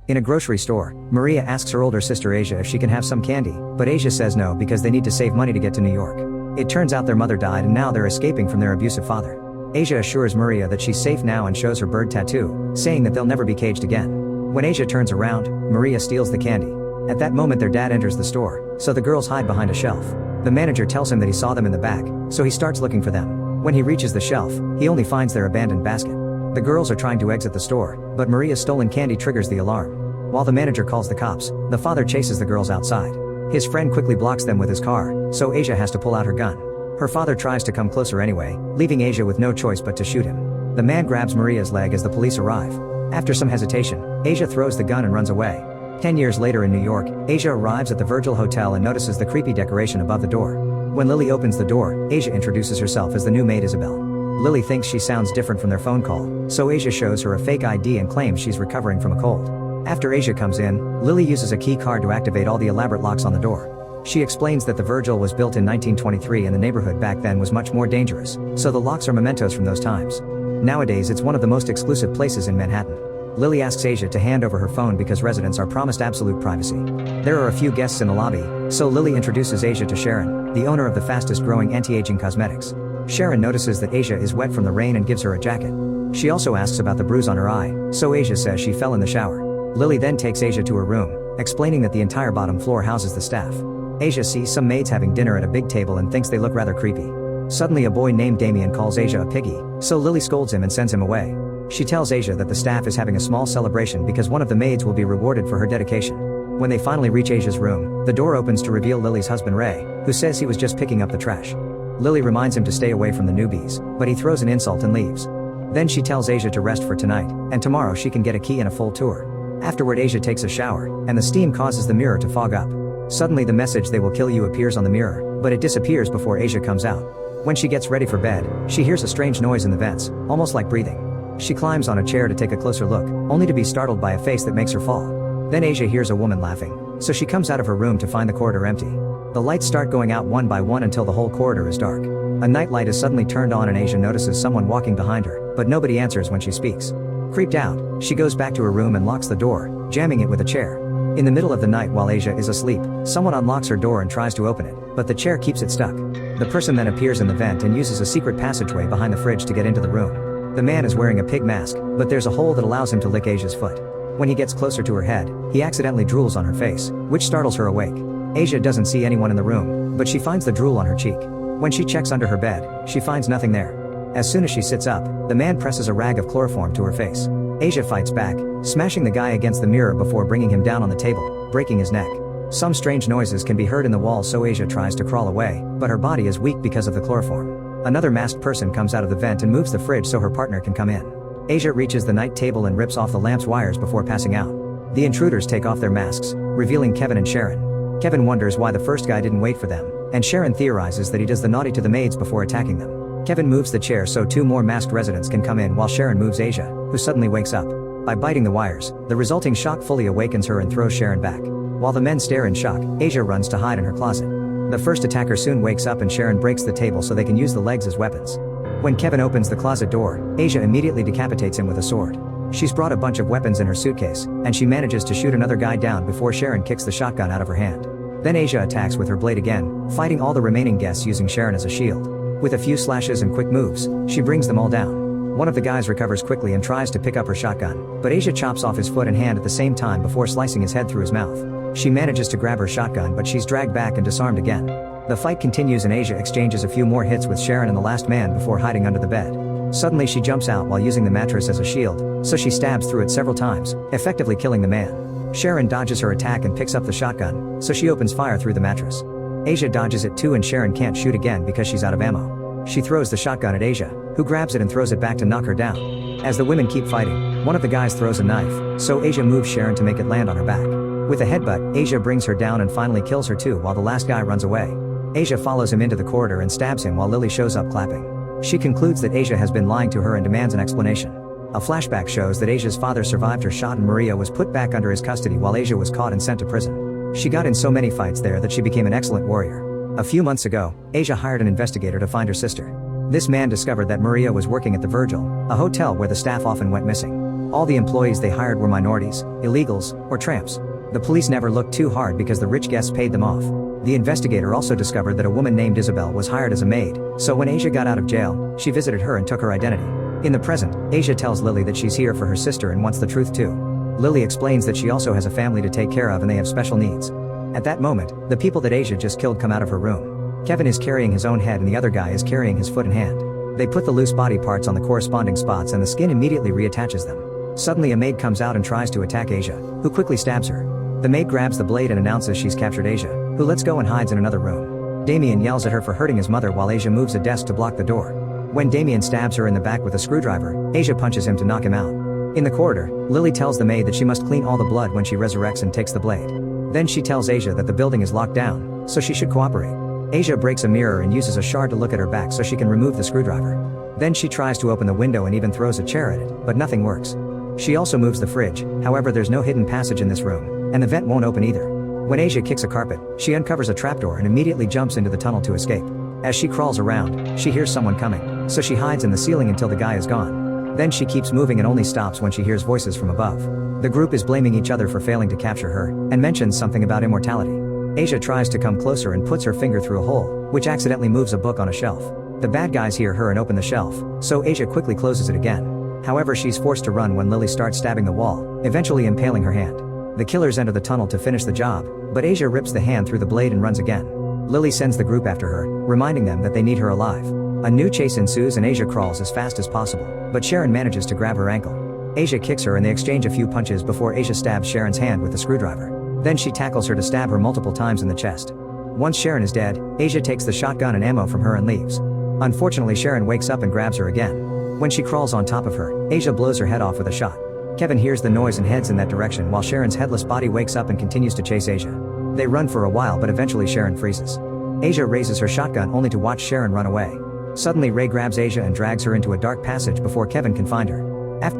In a grocery store, Maria asks her older sister Asia if she can have some candy, but Asia says no because they need to save money to get to New York. It turns out their mother died and now they're escaping from their abusive father. Asia assures Maria that she's safe now and shows her bird tattoo, saying that they'll never be caged again. When Asia turns around, Maria steals the candy. At that moment their dad enters the store, so the girls hide behind a shelf. The manager tells him that he saw them in the back, so he starts looking for them. When he reaches the shelf, he only finds their abandoned basket. The girls are trying to exit the store, but Maria's stolen candy triggers the alarm. While the manager calls the cops, the father chases the girls outside. His friend quickly blocks them with his car, so Asia has to pull out her gun. Her father tries to come closer anyway, leaving Asia with no choice but to shoot him. The man grabs Maria's leg as the police arrive. After some hesitation, Asia throws the gun and runs away. 10 years later in New York, Asia arrives at the Virgil Hotel and notices the creepy decoration above the door. When Lily opens the door, Asia introduces herself as the new maid Isabel. Lily thinks she sounds different from their phone call, so Asia shows her a fake ID and claims she's recovering from a cold. After Asia comes in, Lily uses a key card to activate all the elaborate locks on the door. She explains that the Virgil was built in 1923 and the neighborhood back then was much more dangerous, so the locks are mementos from those times. Nowadays it's one of the most exclusive places in Manhattan. Lily asks Asia to hand over her phone because residents are promised absolute privacy. There are a few guests in the lobby, so Lily introduces Asia to Sharon, the owner of the fastest growing anti-aging cosmetics. Sharon notices that Asia is wet from the rain and gives her a jacket. She also asks about the bruise on her eye, so Asia says she fell in the shower. Lily then takes Asia to her room, explaining that the entire bottom floor houses the staff. Asia sees some maids having dinner at a big table and thinks they look rather creepy. Suddenly a boy named Damien calls Asia a piggy, so Lily scolds him and sends him away. She tells Asia that the staff is having a small celebration because one of the maids will be rewarded for her dedication. When they finally reach Asia's room, the door opens to reveal Lily's husband Ray, who says he was just picking up the trash. Lily reminds him to stay away from the newbies, but he throws an insult and leaves. Then she tells Asia to rest for tonight, and tomorrow she can get a key and a full tour. Afterward Asia takes a shower, and the steam causes the mirror to fog up. Suddenly the message "they will kill you" appears on the mirror, but it disappears before Asia comes out. When she gets ready for bed, she hears a strange noise in the vents, almost like breathing. She climbs on a chair to take a closer look, only to be startled by a face that makes her fall. Then Asia hears a woman laughing, so she comes out of her room to find the corridor empty. The lights start going out one by one until the whole corridor is dark. A night light is suddenly turned on and Asia notices someone walking behind her, but nobody answers when she speaks. Creeped out, she goes back to her room and locks the door, jamming it with a chair. In the middle of the night while Asia is asleep, someone unlocks her door and tries to open it, but the chair keeps it stuck. The person then appears in the vent and uses a secret passageway behind the fridge to get into the room. The man is wearing a pig mask, but there's a hole that allows him to lick Asia's foot. When he gets closer to her head, he accidentally drools on her face, which startles her awake. Asia doesn't see anyone in the room, but she finds the drool on her cheek. When she checks under her bed, she finds nothing there. As soon as she sits up, the man presses a rag of chloroform to her face. Asia fights back, smashing the guy against the mirror before bringing him down on the table, breaking his neck. Some strange noises can be heard in the wall, so Asia tries to crawl away, but her body is weak because of the chloroform. Another masked person comes out of the vent and moves the fridge so her partner can come in. Asia reaches the night table and rips off the lamp's wires before passing out. The intruders take off their masks, revealing Kevin and Sharon. Kevin wonders why the first guy didn't wait for them, and Sharon theorizes that he does the naughty to the maids before attacking them. Kevin moves the chair so two more masked residents can come in while Sharon moves Asia, who suddenly wakes up. By biting the wires, the resulting shock fully awakens her and throws Sharon back. While the men stare in shock, Asia runs to hide in her closet. The first attacker soon wakes up and Sharon breaks the table so they can use the legs as weapons. When Kevin opens the closet door, Asia immediately decapitates him with a sword. She's brought a bunch of weapons in her suitcase, and she manages to shoot another guy down before Sharon kicks the shotgun out of her hand. Then Asia attacks with her blade again, fighting all the remaining guests using Sharon as a shield. With a few slashes and quick moves, she brings them all down. One of the guys recovers quickly and tries to pick up her shotgun, but Asia chops off his foot and hand at the same time before slicing his head through his mouth. She manages to grab her shotgun, but she's dragged back and disarmed again. The fight continues and Asia exchanges a few more hits with Sharon and the last man before hiding under the bed. Suddenly she jumps out while using the mattress as a shield, so she stabs through it several times, effectively killing the man. Sharon dodges her attack and picks up the shotgun, so she opens fire through the mattress. Asia dodges it too and Sharon can't shoot again because she's out of ammo. She throws the shotgun at Asia, who grabs it and throws it back to knock her down. As the women keep fighting, one of the guys throws a knife, so Asia moves Sharon to make it land on her back. With a headbutt, Asia brings her down and finally kills her too while the last guy runs away. Asia follows him into the corridor and stabs him while Lily shows up clapping. She concludes that Asia has been lying to her and demands an explanation. A flashback shows that Asia's father survived her shot and Maria was put back under his custody while Asia was caught and sent to prison. She got in so many fights there that she became an excellent warrior. A few months ago, Asia hired an investigator to find her sister. This man discovered that Maria was working at the Virgil, a hotel where the staff often went missing. All the employees they hired were minorities, illegals, or tramps. The police never looked too hard because the rich guests paid them off. The investigator also discovered that a woman named Isabel was hired as a maid, so when Asia got out of jail, she visited her and took her identity. In the present, Asia tells Lily that she's here for her sister and wants the truth too. Lily explains that she also has a family to take care of and they have special needs. At that moment, the people that Asia just killed come out of her room. Kevin is carrying his own head and the other guy is carrying his foot and hand. They put the loose body parts on the corresponding spots and the skin immediately reattaches them. Suddenly a maid comes out and tries to attack Asia, who quickly stabs her. The maid grabs the blade and announces she's captured Asia, who lets go and hides in another room. Damien yells at her for hurting his mother while Asia moves a desk to block the door. When Damien stabs her in the back with a screwdriver, Asia punches him to knock him out. In the corridor, Lily tells the maid that she must clean all the blood when she resurrects and takes the blade. Then she tells Asia that the building is locked down, so she should cooperate. Asia breaks a mirror and uses a shard to look at her back so she can remove the screwdriver. Then she tries to open the window and even throws a chair at it, but nothing works. She also moves the fridge, however there's no hidden passage in this room, and the vent won't open either. When Asia kicks a carpet, she uncovers a trapdoor and immediately jumps into the tunnel to escape. As she crawls around, she hears someone coming, so she hides in the ceiling until the guy is gone. Then she keeps moving and only stops when she hears voices from above. The group is blaming each other for failing to capture her, and mentions something about immortality. Asia tries to come closer and puts her finger through a hole, which accidentally moves a book on a shelf. The bad guys hear her and open the shelf, so Asia quickly closes it again. However, she's forced to run when Lily starts stabbing the wall, eventually impaling her hand. The killers enter the tunnel to finish the job, but Asia rips the hand through the blade and runs again. Lily sends the group after her, reminding them that they need her alive. A new chase ensues and Asia crawls as fast as possible, but Sharon manages to grab her ankle. Asia kicks her and they exchange a few punches before Asia stabs Sharon's hand with the screwdriver. Then she tackles her to stab her multiple times in the chest. Once Sharon is dead, Asia takes the shotgun and ammo from her and leaves. Unfortunately, Sharon wakes up and grabs her again. When she crawls on top of her, Asia blows her head off with a shot. Kevin hears the noise and heads in that direction while Sharon's headless body wakes up and continues to chase Asia. They run for a while but eventually Sharon freezes. Asia raises her shotgun only to watch Sharon run away. Suddenly Ray grabs Asia and drags her into a dark passage before Kevin can find her.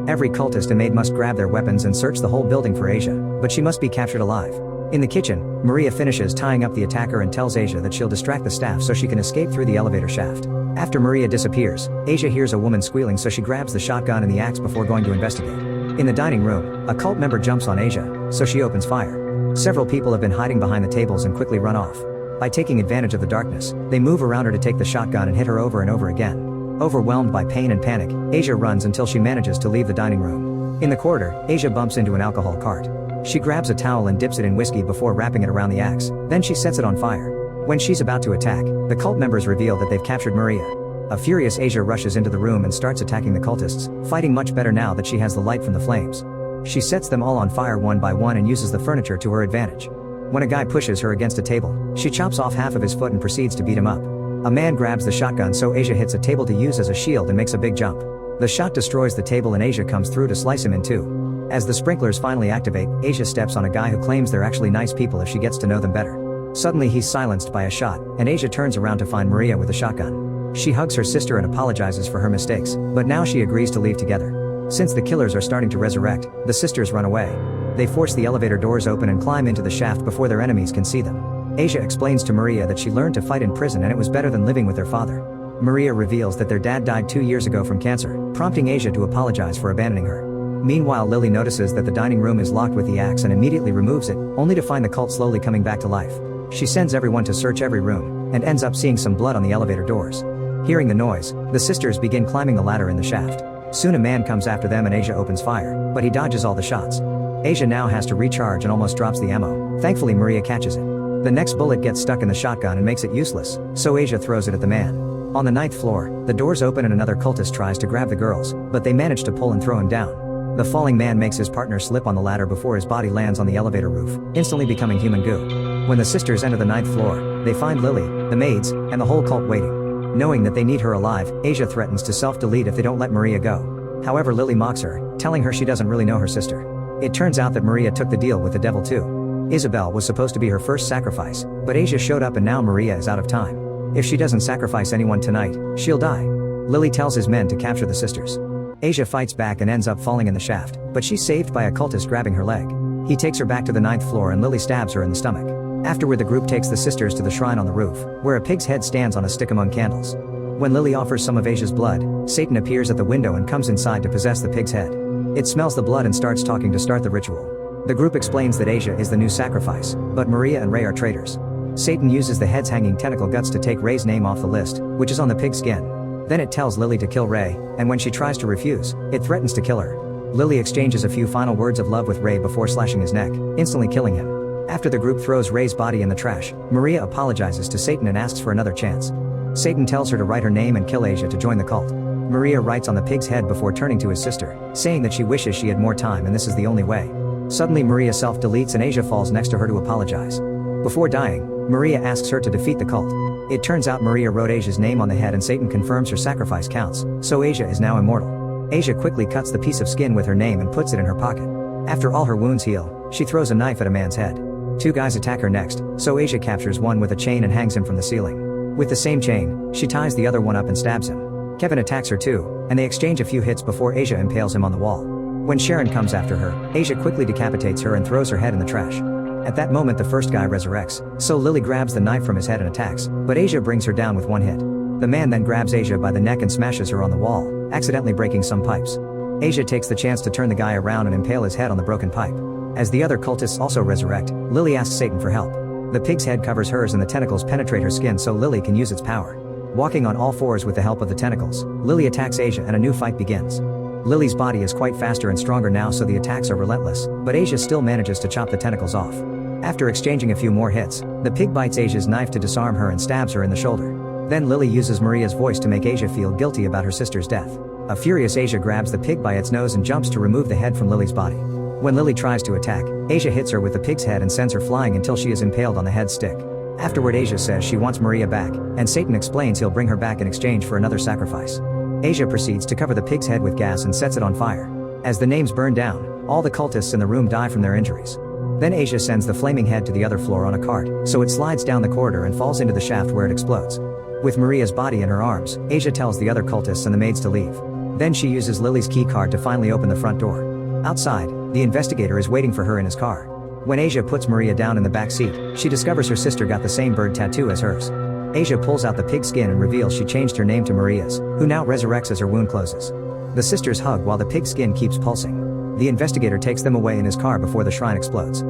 Every cultist and maid must grab their weapons and search the whole building for Asia, but she must be captured alive. In the kitchen, Maria finishes tying up the attacker and tells Asia that she'll distract the staff so she can escape through the elevator shaft. After Maria disappears, Asia hears a woman squealing so she grabs the shotgun and the axe before going to investigate. In the dining room, a cult member jumps on Asia, so she opens fire. Several people have been hiding behind the tables and quickly run off. By taking advantage of the darkness, they move around her to take the shotgun and hit her over and over again. Overwhelmed by pain and panic, Asia runs until she manages to leave the dining room. In the corridor, Asia bumps into an alcohol cart. She grabs a towel and dips it in whiskey before wrapping it around the axe, then she sets it on fire. When she's about to attack, the cult members reveal that they've captured Maria. A furious Asia rushes into the room and starts attacking the cultists, fighting much better now that she has the light from the flames. She sets them all on fire one by one and uses the furniture to her advantage. When a guy pushes her against a table, she chops off half of his foot and proceeds to beat him up. A man grabs the shotgun so Asia hits a table to use as a shield and makes a big jump. The shot destroys the table and Asia comes through to slice him in two. As the sprinklers finally activate, Asia steps on a guy who claims they're actually nice people if she gets to know them better. Suddenly he's silenced by a shot, and Asia turns around to find Maria with a shotgun. She hugs her sister and apologizes for her mistakes, but now she agrees to leave together. Since the killers are starting to resurrect, the sisters run away. They force the elevator doors open and climb into the shaft before their enemies can see them. Asia explains to Maria that she learned to fight in prison and it was better than living with their father. Maria reveals that their dad died 2 years ago from cancer, prompting Asia to apologize for abandoning her. Meanwhile, Lily notices that the dining room is locked with the axe and immediately removes it, only to find the cult slowly coming back to life. She sends everyone to search every room, and ends up seeing some blood on the elevator doors. Hearing the noise, the sisters begin climbing the ladder in the shaft. Soon a man comes after them and Asia opens fire, but he dodges all the shots. Asia now has to recharge and almost drops the ammo. Thankfully Maria catches it. The next bullet gets stuck in the shotgun and makes it useless, so Asia throws it at the man. On the 9th floor, the doors open and another cultist tries to grab the girls, but they manage to pull and throw him down. The falling man makes his partner slip on the ladder before his body lands on the elevator roof, instantly becoming human goo. When the sisters enter the 9th floor, they find Lily, the maids, and the whole cult waiting. Knowing that they need her alive, Asia threatens to self-delete if they don't let Maria go. However, Lily mocks her, telling her she doesn't really know her sister. It turns out that Maria took the deal with the devil too. Isabel was supposed to be her first sacrifice, but Asia showed up and now Maria is out of time. If she doesn't sacrifice anyone tonight, she'll die. Lily tells his men to capture the sisters. Asia fights back and ends up falling in the shaft, but she's saved by a cultist grabbing her leg. He takes her back to the 9th floor and Lily stabs her in the stomach. Afterward, the group takes the sisters to the shrine on the roof, where a pig's head stands on a stick among candles. When Lily offers some of Asia's blood, Satan appears at the window and comes inside to possess the pig's head. It smells the blood and starts talking to start the ritual. The group explains that Asia is the new sacrifice, but Maria and Ray are traitors. Satan uses the head's hanging tentacle guts to take Ray's name off the list, which is on the pig skin. Then it tells Lily to kill Ray, and when she tries to refuse, it threatens to kill her. Lily exchanges a few final words of love with Ray before slashing his neck, instantly killing him. After the group throws Ray's body in the trash, Maria apologizes to Satan and asks for another chance. Satan tells her to write her name and kill Asia to join the cult. Maria writes on the pig's head before turning to his sister, saying that she wishes she had more time and this is the only way. Suddenly Maria self-deletes and Asia falls next to her to apologize. Before dying, Maria asks her to defeat the cult. It turns out Maria wrote Asia's name on the head and Satan confirms her sacrifice counts, so Asia is now immortal. Asia quickly cuts the piece of skin with her name and puts it in her pocket. After all her wounds heal, she throws a knife at a man's head. Two guys attack her next, so Asia captures one with a chain and hangs him from the ceiling. With the same chain, she ties the other one up and stabs him. Kevin attacks her too, and they exchange a few hits before Asia impales him on the wall. When Sharon comes after her, Asia quickly decapitates her and throws her head in the trash. At that moment the first guy resurrects, so Lily grabs the knife from his head and attacks, but Asia brings her down with one hit. The man then grabs Asia by the neck and smashes her on the wall, accidentally breaking some pipes. Asia takes the chance to turn the guy around and impale his head on the broken pipe. As the other cultists also resurrect, Lily asks Satan for help. The pig's head covers hers and the tentacles penetrate her skin so Lily can use its power. Walking on all fours with the help of the tentacles, Lily attacks Asia and a new fight begins. Lily's body is quite faster and stronger now so the attacks are relentless, but Asia still manages to chop the tentacles off. After exchanging a few more hits, the pig bites Asia's knife to disarm her and stabs her in the shoulder. Then Lily uses Maria's voice to make Asia feel guilty about her sister's death. A furious Asia grabs the pig by its nose and jumps to remove the head from Lily's body. When Lily tries to attack, Asia hits her with the pig's head and sends her flying until she is impaled on the head stick. Afterward Asia says she wants Maria back, and Satan explains he'll bring her back in exchange for another sacrifice. Asia proceeds to cover the pig's head with gas and sets it on fire. As the names burn down, all the cultists in the room die from their injuries. Then Asia sends the flaming head to the other floor on a cart, so it slides down the corridor and falls into the shaft where it explodes. With Maria's body in her arms, Asia tells the other cultists and the maids to leave. Then she uses Lily's key card to finally open the front door. Outside, the investigator is waiting for her in his car. When Asia puts Maria down in the back seat, she discovers her sister got the same bird tattoo as hers. Asia pulls out the pig skin and reveals she changed her name to Maria's, who now resurrects as her wound closes. The sisters hug while the pig skin keeps pulsing. The investigator takes them away in his car before the shrine explodes.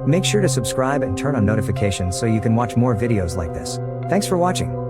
Make sure to subscribe and turn on notifications so you can watch more videos like this. Thanks for watching.